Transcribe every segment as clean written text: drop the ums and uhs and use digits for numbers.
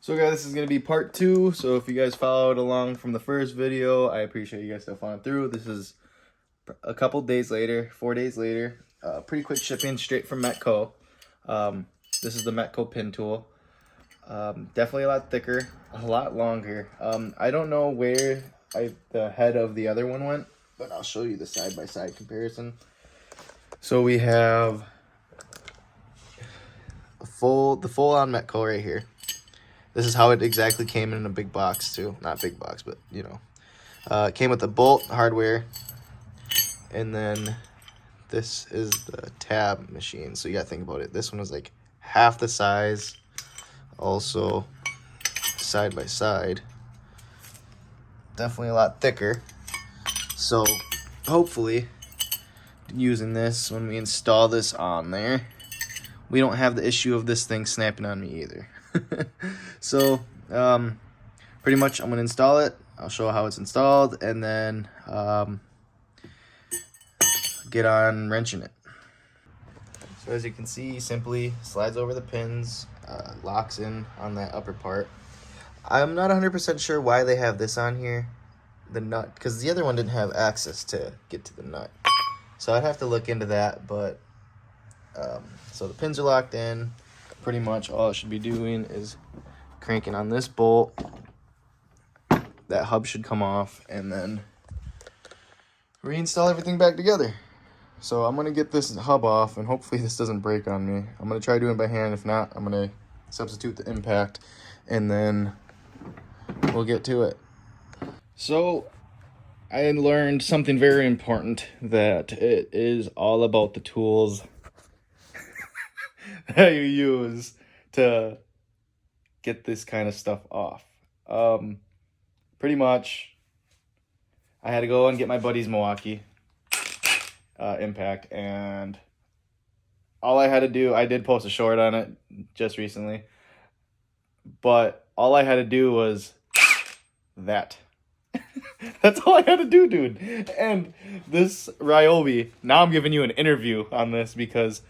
So guys, this is going to be part 2. So if you guys followed along from the first video, I appreciate you guys still following through. This is a couple days later, 4 days later. Pretty quick shipping straight from Metco. This is the Metco pin tool. Definitely a lot thicker, a lot longer. I don't know where the head of the other one went, but I'll show you the side-by-side comparison. So we have the full-on Metco right here. This is how it exactly came in a big box too. Not big box, but you know. It came with the bolt hardware. And then this is the tab machine. So you gotta think about it. This one was like half the size. Also side by side. Definitely a lot thicker. So hopefully using this when we install this on there, we don't have the issue of this thing snapping on me either. So pretty much I'm gonna install it. I'll show how it's installed and then get on wrenching it. So as you can see, simply slides over the pins, locks in on that upper part. I'm not 100% sure why they have this on here, the nut, because the other one didn't have access to get to the nut. So I'd have to look into that, but so the pins are locked in. Pretty much all it should be doing is cranking on this bolt. That hub should come off and then reinstall everything back together. So I'm gonna get this hub off and hopefully this doesn't break on me. I'm gonna try doing it by hand. If not, I'm gonna substitute the impact and then we'll get to it. So I learned something very important, that it is all about the tools that you use to get this kind of stuff off. Pretty much I had to go and get my buddy's Milwaukee impact, and all I had to do, I did post a short on it just recently, but all I had to do was that. That's all I had to do, dude. And this Ryobi, now I'm giving you an interview on this because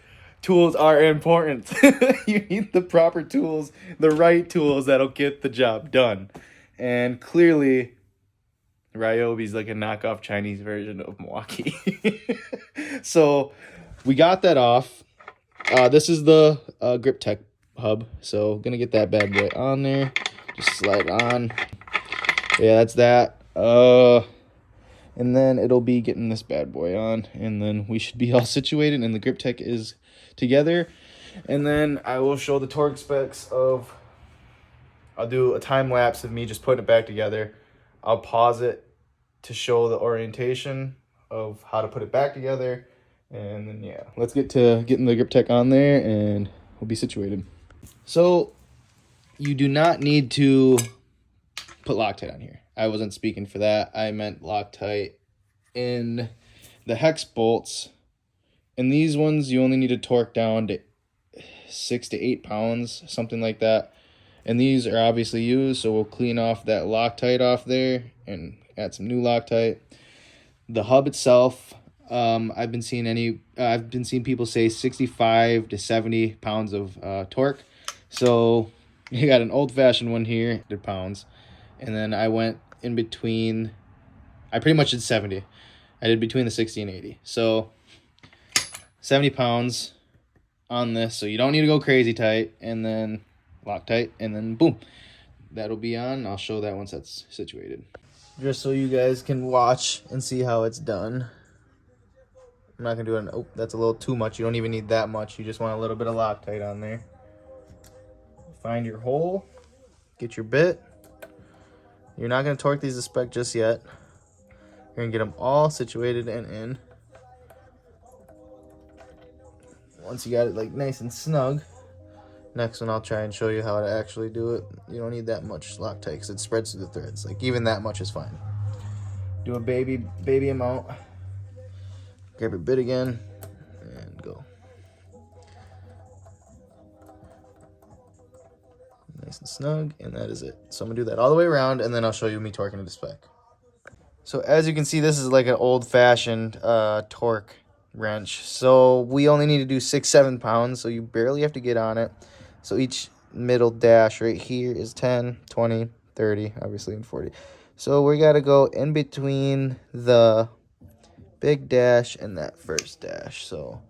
tools are important. You need the proper tools, the right tools that'll get the job done. And clearly Ryobi's like a knockoff Chinese version of Milwaukee. So we got that off. This is the Griptec hub. So gonna get that bad boy on there. Just slide it on. Yeah, that's that. And then it'll be getting this bad boy on, and then we should be all situated and the Griptec is together. And then I will show the torque specs of, I'll do a time lapse of me just putting it back together. I'll pause it to show the orientation of how to put it back together. And then yeah, let's get to getting the Griptec on there and we'll be situated. So you do not need to put Loctite on here. I wasn't speaking for that. I meant Loctite in the hex bolts. And these ones, you only need to torque down to 6 to 8 pounds, something like that. And these are obviously used, so we'll clean off that Loctite off there and add some new Loctite. The hub itself, I've been seeing people say 65 to 70 pounds of torque. So you got an old-fashioned one here, 100 pounds. And then I went in between, I pretty much did 70. I did between the 60 and 80. So 70 pounds on this. So you don't need to go crazy tight, and then Loctite, and then boom. That'll be on. I'll show that once that's situated. Just so you guys can watch and see how it's done. I'm not gonna do it. Oh, that's a little too much. You don't even need that much. You just want a little bit of Loctite on there. Find your hole. Get your bit. You're not going to torque these to spec just yet. You're going to get them all situated and in. Once you got it like nice and snug, next one I'll try and show you how to actually do it. You don't need that much Loctite because it spreads through the threads. Like even that much is fine. Do a baby amount. Grab your bit again and go. Nice and snug, and that is it. So I'm gonna do that all the way around, and then I'll show you me torquing it to spec. So as you can see, this is like an old-fashioned torque wrench. So we only need to do 6-7 pounds, so you barely have to get on it. So each middle dash right here is 10, 20, 30, obviously, and 40. So we got to go in between the big dash and that first dash. So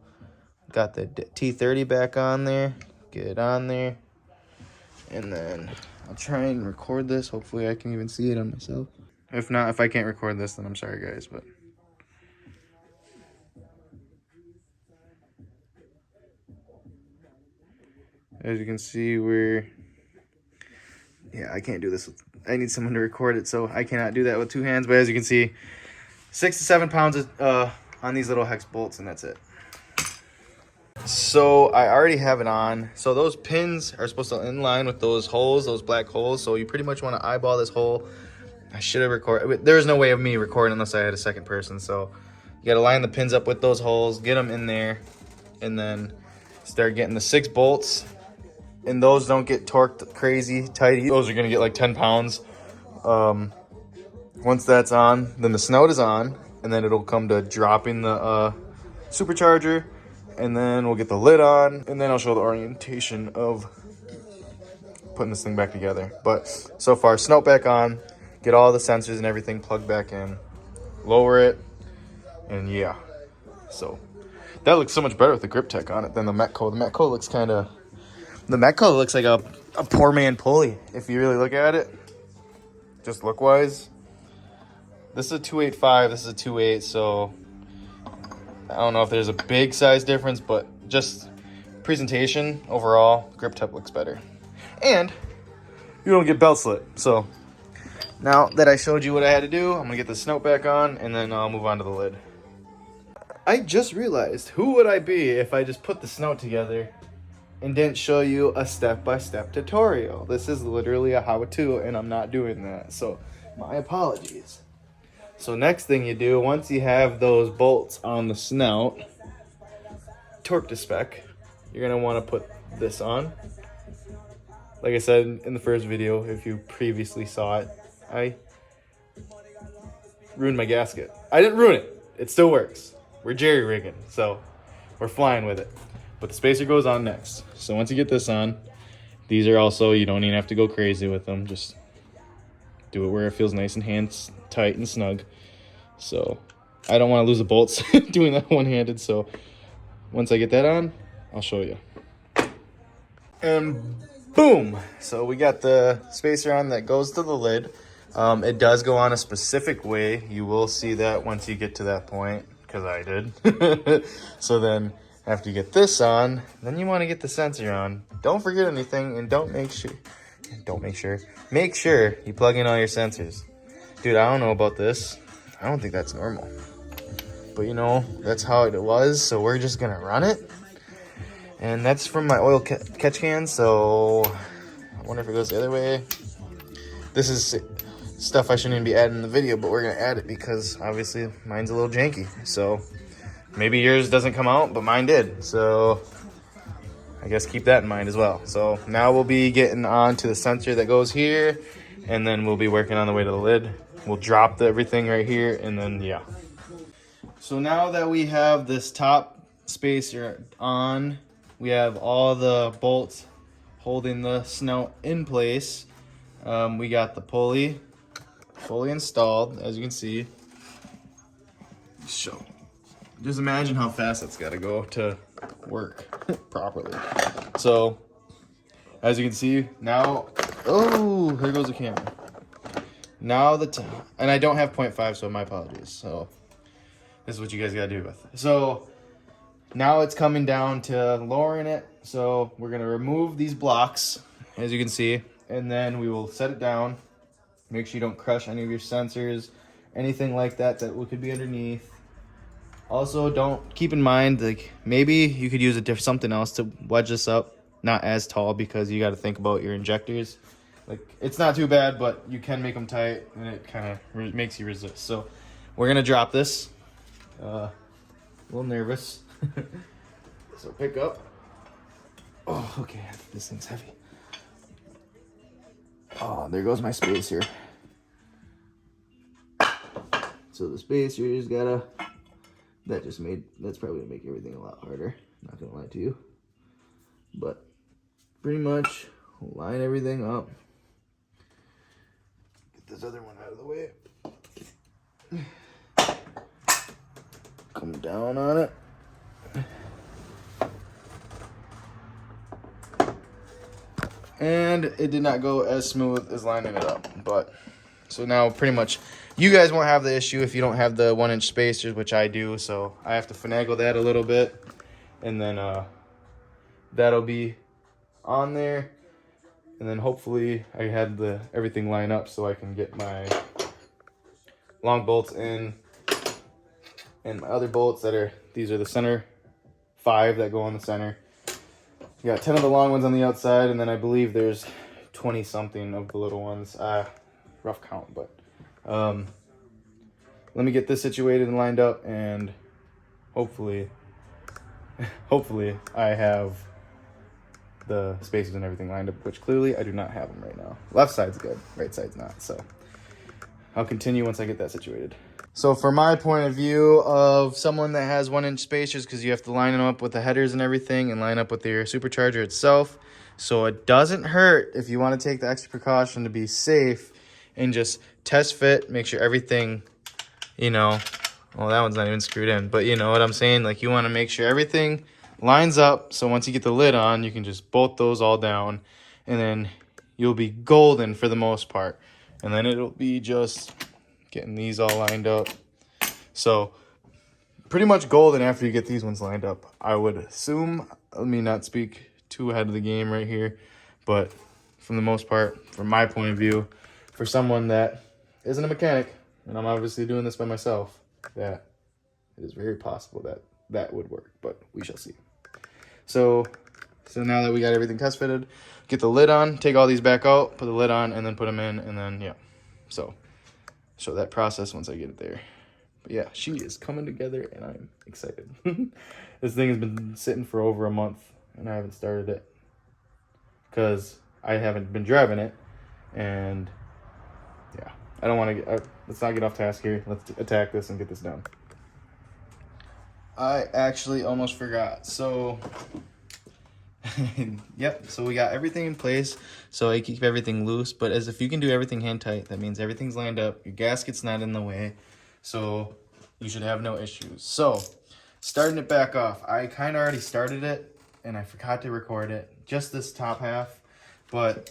got the T30 back on there. Get it on there. And then I'll try and record this. Hopefully I can even see it on myself. If not, if I can't record this, then I'm sorry, guys. But as you can see, yeah, I can't do this with, I need someone to record it, so I cannot do that with two hands. But as you can see, 6 to 7 pounds on these little hex bolts, and that's it. So I already have it on. So those pins are supposed to inline with those holes, those black holes. So you pretty much want to eyeball this hole. I should have recorded. There's no way of me recording unless I had a second person. So you got to line the pins up with those holes, get them in there, and then start getting the 6 bolts. And those don't get torqued crazy tight. Those are going to get like 10 pounds. Once that's on, then the snout is on, and then it'll come to dropping the supercharger, and then we'll get the lid on, and then I'll show the orientation of putting this thing back together. But so far, snout back on, get all the sensors and everything plugged back in, lower it, and yeah. So that looks so much better with the Griptec on it than the Metco. The Metco looks kind of, the Metco looks like a poor man pulley if you really look at it, just look wise. This is a 285, this is a 28, so I don't know if there's a big size difference, but just presentation overall, Griptec looks better. And you don't get belt slit. So now that I showed you what I had to do, I'm gonna get the snout back on, and then I'll move on to the lid. I just realized, who would I be if I just put the snout together and didn't show you a step-by-step tutorial? This is literally a how-to, and I'm not doing that, so my apologies. So next thing you do, once you have those bolts on the snout, torque to spec, you're going to want to put this on. Like I said in the first video, if you previously saw it, I ruined my gasket. I didn't ruin it. It still works. We're jerry-rigging, so we're flying with it. But the spacer goes on next. So once you get this on, these are also, you don't even have to go crazy with them. Just do it where it feels nice and hands tight and snug. So I don't want to lose the bolts doing that one-handed. So once I get that on, I'll show you. And boom! So we got the spacer on that goes to the lid. It does go on a specific way. You will see that once you get to that point, because I did. So then after you get this on, then you want to get the sensor on. Don't forget anything, and make sure you plug in all your sensors. Dude, I don't know about this. I don't think that's normal. But you know, that's how it was, so we're just gonna run it. And that's from my oil catch can, so I wonder if it goes the other way. This is stuff I shouldn't even be adding in the video, but we're gonna add it because obviously mine's a little janky. So maybe yours doesn't come out, but mine did. So I guess keep that in mind as well. So now we'll be getting on to the sensor that goes here, and then we'll be working on the way to the lid. We'll drop everything right here, and then yeah. So now that we have this top spacer on, we have all the bolts holding the snout in place. We got the pulley fully installed, as you can see. So just imagine how fast that's got to go to work properly. So as you can see now, oh, there goes the camera. Now and I don't have 0.5, so my apologies. So this is what you guys got to do with. So now it's coming down to lowering it. So we're going to remove these blocks, as you can see, and then we will set it down. Make sure you don't crush any of your sensors, anything like that could be underneath. Also, don't keep in mind, like, maybe you could use something else to wedge this up, not as tall, because you got to think about your injectors. Like, it's not too bad, but you can make them tight, and it kind of makes you resist. So we're gonna drop this. A little nervous. So pick up. Oh, okay, this thing's heavy. Oh, there goes my spacer. So the spacer is gotta, that's probably gonna make everything a lot harder. Not gonna lie to you. But pretty much line everything up. Get this other one out of the way. Come down on it. And it did not go as smooth as lining it up, but so now pretty much you guys won't have the issue if you don't have the 1-inch spacers, which I do, so I have to finagle that a little bit, and then that'll be on there, and then hopefully I had everything line up so I can get my long bolts in, and my other bolts these are the center 5 that go on the center. You got 10 of the long ones on the outside, and then I believe there's 20 something of the little ones. Rough count, but let me get this situated and lined up, and hopefully I have the spacers and everything lined up, which clearly I do not have them right now. Left side's good, right side's not, so I'll continue once I get that situated. So for my point of view of someone that has 1-inch spacers, because you have to line them up with the headers and everything and line up with your supercharger itself, so it doesn't hurt if you want to take the extra precaution to be safe and just test fit, make sure everything, you know, well, that one's not even screwed in, but you know what I'm saying? Like, you want to make sure everything lines up, so once you get the lid on, you can just bolt those all down, and then you'll be golden for the most part. And then it'll be just getting these all lined up. So pretty much golden after you get these ones lined up, I would assume. Let me not speak too ahead of the game right here, but from the most part, from my point of view, for someone that isn't a mechanic, and I'm obviously doing this by myself, that it is very possible that that would work, but we shall see. So now that we got everything test fitted, get the lid on, take all these back out, put the lid on, and then put them in, and then, yeah. So show that process once I get it there. But yeah, she is coming together, and I'm excited. This thing has been sitting for over a month, and I haven't started it because I haven't been driving it, and yeah, I don't want to let's not get off task here. Let's attack this and get this done. I actually almost forgot. So yep, so we got everything in place, so I keep everything loose, but as if you can do everything hand tight, that means everything's lined up, your gasket's not in the way, so you should have no issues. So starting it back off, I kind of already started it and I forgot to record it, just this top half, but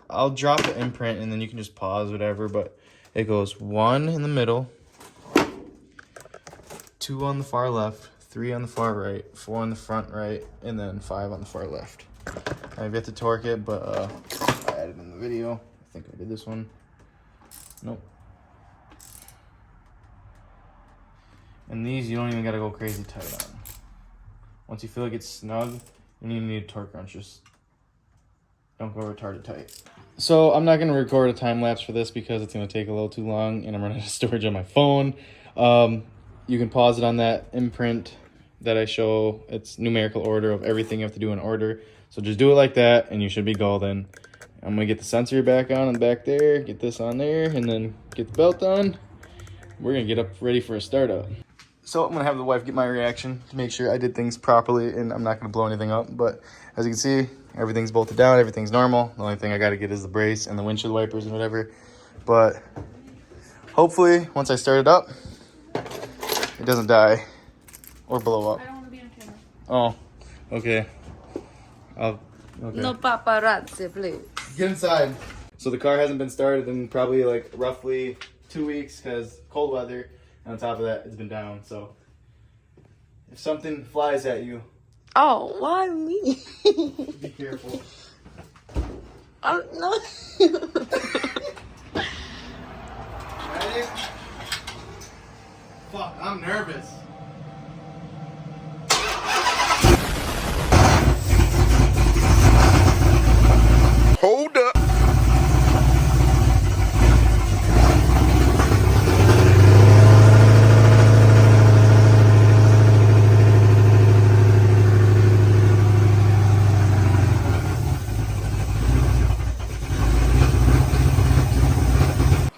I'll drop the imprint and then you can just pause, whatever, but it goes 1 in the middle, 2 on the far left, 3 on the far right, 4 on the front right, and then 5 on the far left. I've yet to torque it, but I added in the video. I think I did this one. Nope. And these you don't even gotta go crazy tight on. Once you feel like it's snug, you need a torque wrench. Just don't go retarded tight. So I'm not gonna record a time lapse for this because it's gonna take a little too long, and I'm running out of storage on my phone. You can pause it on that imprint that I show. It's numerical order of everything you have to do in order. So just do it like that and you should be golden. I'm gonna get the sensor back on the back there, get this on there, and then get the belt on. We're gonna get up ready for a startup. So I'm gonna have the wife get my reaction to make sure I did things properly and I'm not gonna blow anything up. But as you can see, everything's bolted down, everything's normal. The only thing I gotta get is the brace and the windshield wipers and whatever. But hopefully once I start it up, it doesn't die or blow up. I don't want to be on camera. Oh, okay. Okay. No paparazzi, please. Get inside. So the car hasn't been started in probably like roughly 2 weeks because cold weather. And on top of that, it's been down. So if something flies at you, Oh, why me? be careful. No. Ready? Fuck, I'm nervous. Hold up.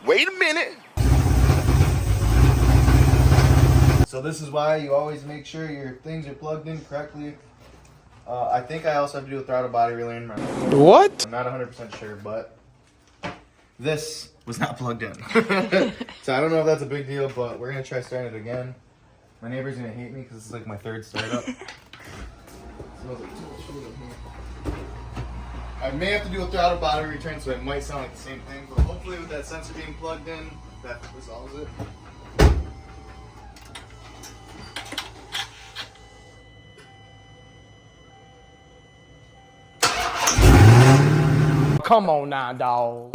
Wait a minute. So this is why you always make sure your things are plugged in correctly. I think I also have to do a throttle body realignment. What? I'm not 100% sure, but this was not plugged in. So I don't know if that's a big deal, but we're going to try starting it again. My neighbor's going to hate me because this is like my third startup. I may have to do a throttle body return, so it might sound like the same thing, but hopefully with that sensor being plugged in, that resolves it. Come on now, dog.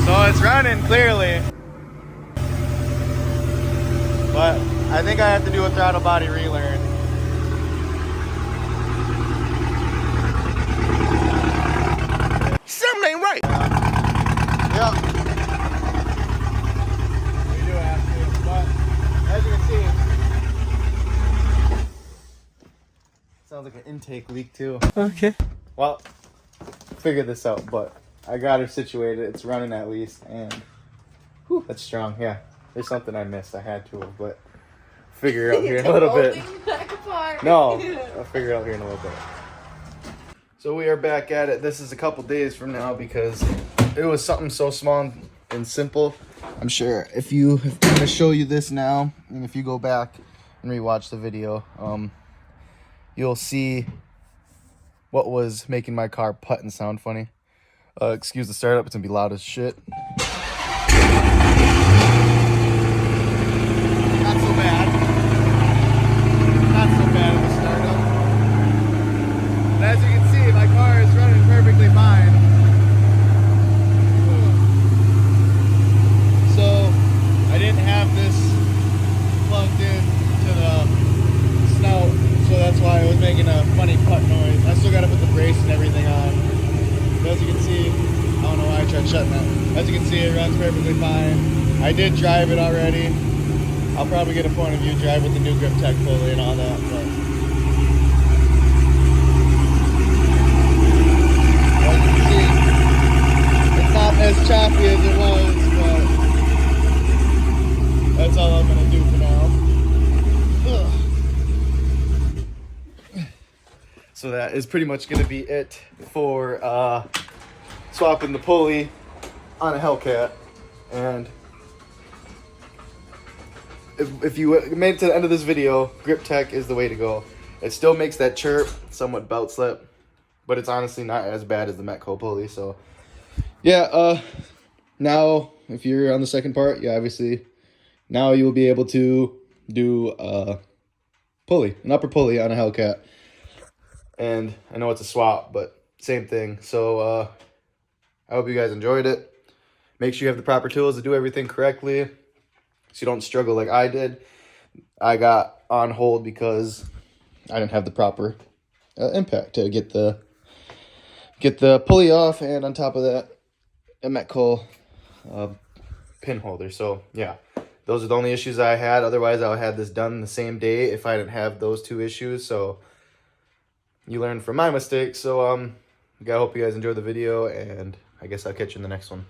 So it's running clearly, but I think I have to do a throttle body relearn. Something ain't right. Yep. We do have to, but as you can see, sounds like an intake leak too. Okay. Well, figure this out, but I got her situated. It's running at least, and whew, that's strong. Yeah, there's something I missed. I had to have, but figure it out here in a little bit. No, I'll figure it out here in a little bit. So we are back at it. This is a couple days from now because it was something so small and simple. I'm sure I'm gonna show you this now, and if you go back and rewatch the video, you'll see what was making my car putt and sound funny. Excuse the startup, it's gonna be loud as shit. Not so bad. Not so bad of a startup. But as you can see, my car is running perfectly fine. So, I didn't have this plugged in to the snout, so that's why it was making a funny putt noise. I still gotta put the brace and everything on. But as you can see, I don't know why I tried shutting that. As you can see, it runs perfectly fine. I did drive it already. I'll probably get a point of view drive with the new Griptec pulley and all that. But as you can see, it's not as choppy as it was, but that's all I'm gonna do for now. Ugh. So that is pretty much gonna be it for swapping the pulley on a Hellcat. And if you made it to the end of this video, Griptec is the way to go. It still makes that chirp, somewhat belt slip, but it's honestly not as bad as the Metco pulley. So yeah, now if you're on the second part, yeah, obviously now you will be able to do pulley, an upper pulley on a Hellcat. And I know it's a swap, but same thing. So I hope you guys enjoyed it. Make sure you have the proper tools to do everything correctly, so you don't struggle like I did. I got on hold because I didn't have the proper impact to get the pulley off, and on top of that, a Metco pin holder. So yeah, those are the only issues I had. Otherwise, I would have had this done the same day if I didn't have those two issues. So you learned from my mistakes. So I hope you guys enjoyed the video, and I guess I'll catch you in the next one.